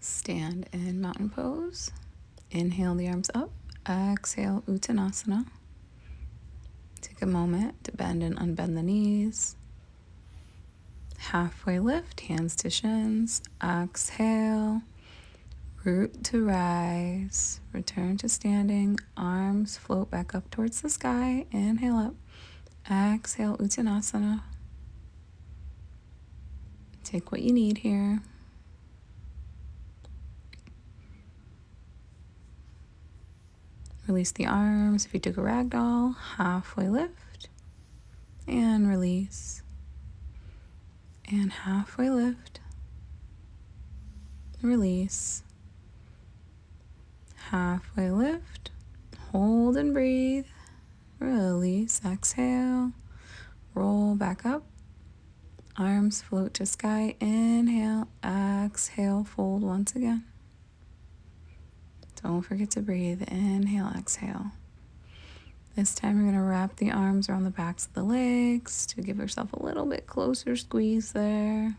Stand in mountain pose. Inhale the arms up. Exhale, Uttanasana. Take a moment to bend and unbend the knees. Halfway lift, hands to shins. Exhale, root to rise. Return to standing. Arms float back up towards the sky. Inhale up. Exhale, Uttanasana. Take what you need here. Release the arms. If you took a ragdoll, halfway lift and release. And halfway lift, release. Halfway lift, hold and breathe. Release, exhale. Roll back up. Arms float to sky. Inhale, exhale, fold once again. Don't forget to breathe. Inhale, exhale. This time you're going to wrap the arms around the backs of the legs to give yourself a little bit closer squeeze there.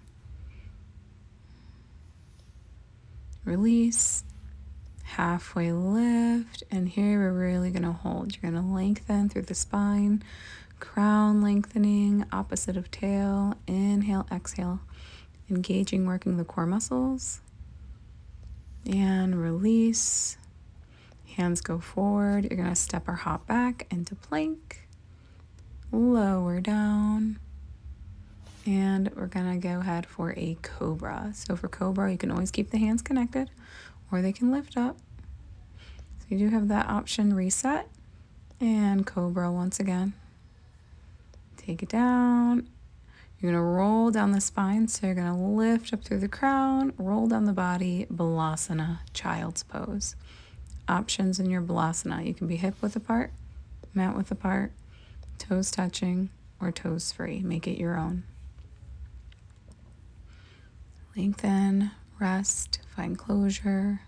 Release. Halfway lift. And here we're really going to hold. You're going to lengthen through the spine. Crown lengthening, opposite of tail. Inhale, exhale. Engaging, working the core muscles. And release. Hands go forward. You're going to step or hop back into plank. Lower down. And we're going to go ahead for a cobra. So for cobra, you can always keep the hands connected or they can lift up. So you do have that option, reset. And cobra once again. Take it down. You're going to roll down the spine. So you're going to lift up through the crown, roll down the body, Balasana, child's pose. Options in your Balasana. You can be hip width apart, mat width apart, toes touching, or toes free. Make it your own. Lengthen, rest, find closure.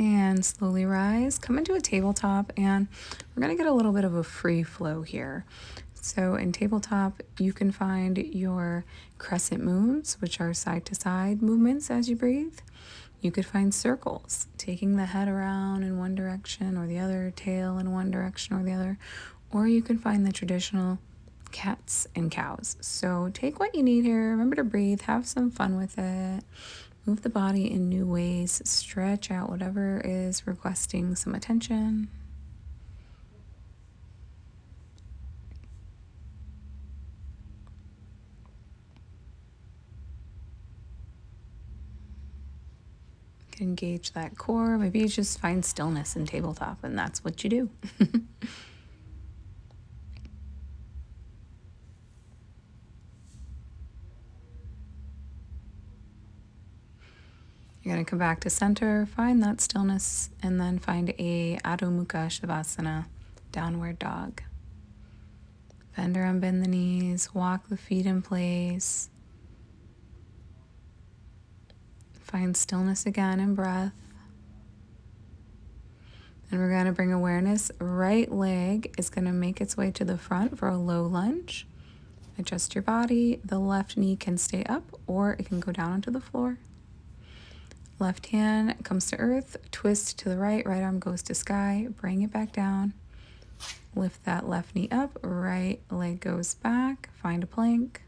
And slowly rise, come into a tabletop, and we're going to get a little bit of a free flow here. So in tabletop, you can find your crescent moves, which are side to side movements as you breathe. You could find circles, taking the head around in one direction or the other, tail in one direction or the other. Or you can find the traditional cats and cows. So take what you need here. Remember to breathe, have some fun with it. Move the body in new ways. Stretch out whatever is requesting some attention. You can engage that core. Maybe you just find stillness in tabletop, and that's what you do. You're going to come back to center, find that stillness, and then find a Adho Mukha Shavasana, downward dog. Bend or unbend the knees, walk the feet in place. Find stillness again and breath. And we're going to bring awareness. Right leg is going to make its way to the front for a low lunge. Adjust your body. The left knee can stay up or it can go down onto the floor. Left hand comes to earth, twist to the right, right arm goes to sky, bring it back down. Lift that left knee up, right leg goes back, find a plank.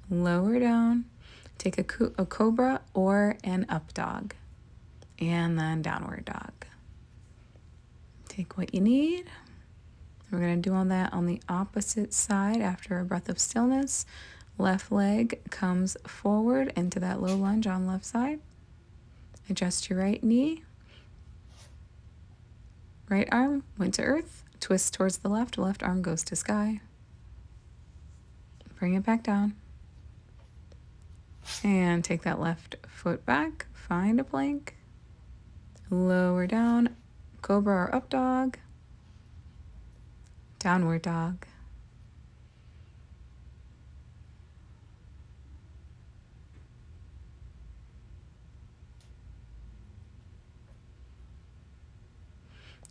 Lower down, take a cobra or an up dog, and then downward dog. Take what you need. We're going to do all that on the opposite side after a breath of stillness. Left leg comes forward into that low lunge on left side. Adjust your right knee. Right arm went to earth. Twist towards the left arm goes to sky. Bring it back down. And take that left foot back. Find a plank. Lower down. Cobra or up dog. Downward dog.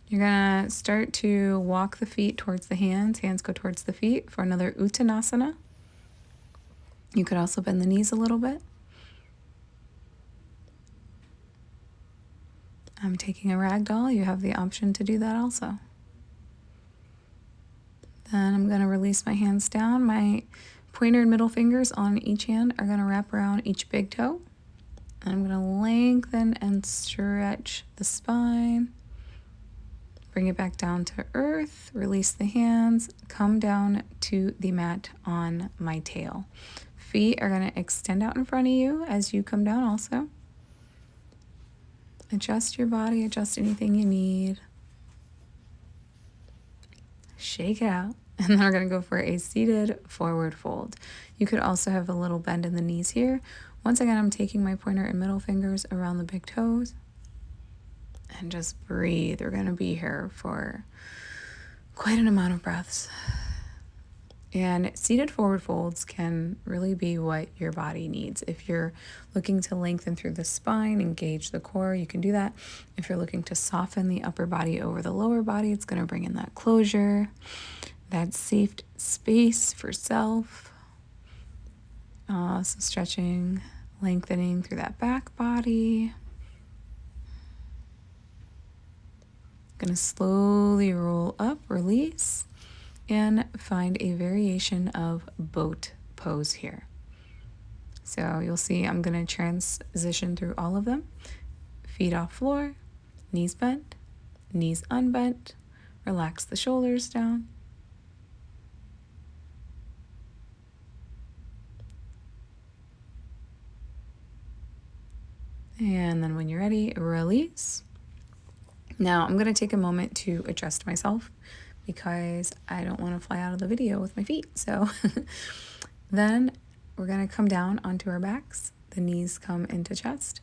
You're going to start to walk the feet towards the hands. Hands go towards the feet for another Uttanasana. You could also bend the knees a little bit. I'm taking a ragdoll. You have the option to do that also. Then I'm going to release my hands down. My pointer and middle fingers on each hand are going to wrap around each big toe. And I'm going to lengthen and stretch the spine. Bring it back down to earth. Release the hands. Come down to the mat on my tail. Feet are going to extend out in front of you as you come down also. Adjust your body. Adjust anything you need. Shake it out. And then we're going to go for a seated forward fold. You could also have a little bend in the knees here. Once again, I'm taking my pointer and middle fingers around the big toes. And just breathe. We're going to be here for quite an amount of breaths. And seated forward folds can really be what your body needs. If you're looking to lengthen through the spine, engage the core, you can do that. If you're looking to soften the upper body over the lower body, it's going to bring in that closure, that safe space for self. So stretching, lengthening through that back body. Going to slowly roll up, release, and find a variation of boat pose here. So you'll see I'm going to transition through all of them. Feet off floor, knees bent, knees unbent. Relax the shoulders down. And then when you're ready, release. Now I'm going to take a moment to adjust myself because I don't want to fly out of the video with my feet. So then we're going to come down onto our backs. The knees come into chest.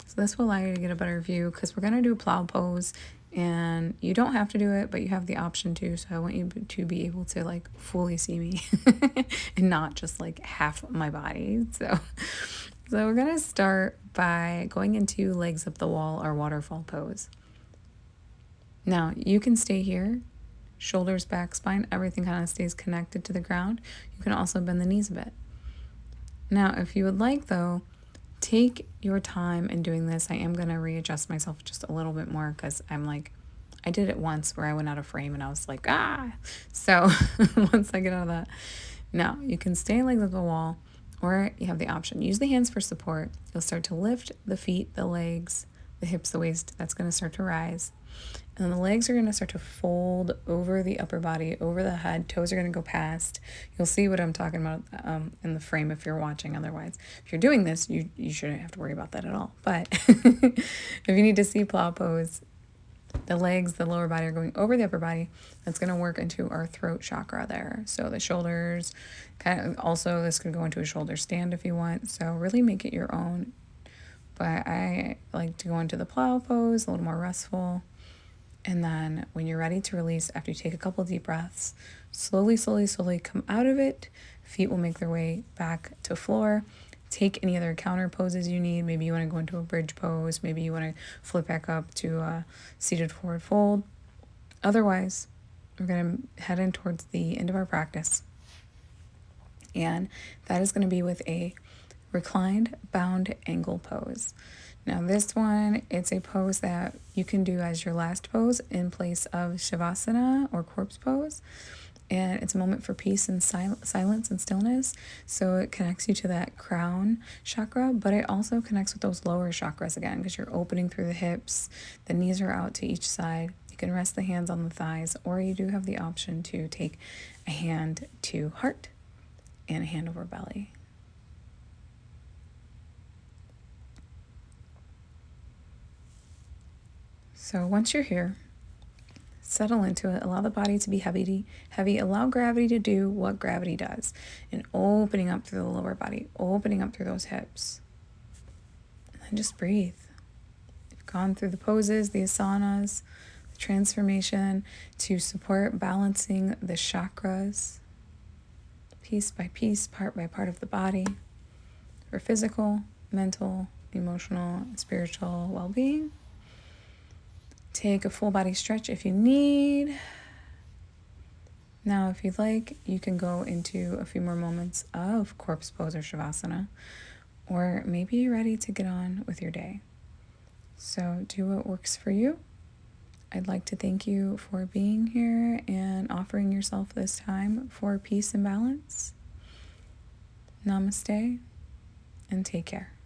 So this will allow you to get a better view because we're going to do plow pose, and you don't have to do it, but you have the option to. So I want you to be able to like fully see me and not just like half my body. So we're going to start by going into legs up the wall or waterfall pose. Now, you can stay here, shoulders, back, spine, everything kind of stays connected to the ground. You can also bend the knees a bit. Now, if you would like, though, take your time in doing this. I am going to readjust myself just a little bit more because I'm like, I did it once where I went out of frame and I was like, ah. So once I get out of that, now you can stay legs up the wall. Or you have the option. Use the hands for support. You'll start to lift the feet, the legs, the hips, the waist. That's going to start to rise. And then the legs are going to start to fold over the upper body, over the head. Toes are going to go past. You'll see what I'm talking about in the frame if you're watching. Otherwise, if you're doing this, you shouldn't have to worry about that at all. But if you need to see plow pose, the legs, the lower body are going over the upper body. That's going to work into our throat chakra there. So the shoulders, kind of also this could go into a shoulder stand if you want. So really make it your own. But I like to go into the plow pose, a little more restful. And then when you're ready to release, after you take a couple deep breaths, slowly come out of it. Feet will make their way back to floor. Take any other counter poses you need. Maybe you want to go into a bridge pose. Maybe you want to flip back up to a seated forward fold. Otherwise, we're going to head in towards the end of our practice. And that is going to be with a reclined bound angle pose. Now this one, it's a pose that you can do as your last pose in place of Shavasana or corpse pose. And it's a moment for peace and silence and stillness. So it connects you to that crown chakra, but it also connects with those lower chakras again, because you're opening through the hips. The knees are out to each side. You can rest the hands on the thighs, or you do have the option to take a hand to heart and a hand over belly. So once you're here, settle into it. Allow the body to be heavy. Allow gravity to do what gravity does. And opening up through the lower body. Opening up through those hips. And then just breathe. You've gone through the poses, the asanas, the transformation to support balancing the chakras. Piece by piece, part by part of the body. For physical, mental, emotional, and spiritual well-being. Take a full body stretch if you need. Now, if you'd like, you can go into a few more moments of corpse pose or shavasana, or maybe you're ready to get on with your day. So do what works for you. I'd like to thank you for being here and offering yourself this time for peace and balance. Namaste, and take care.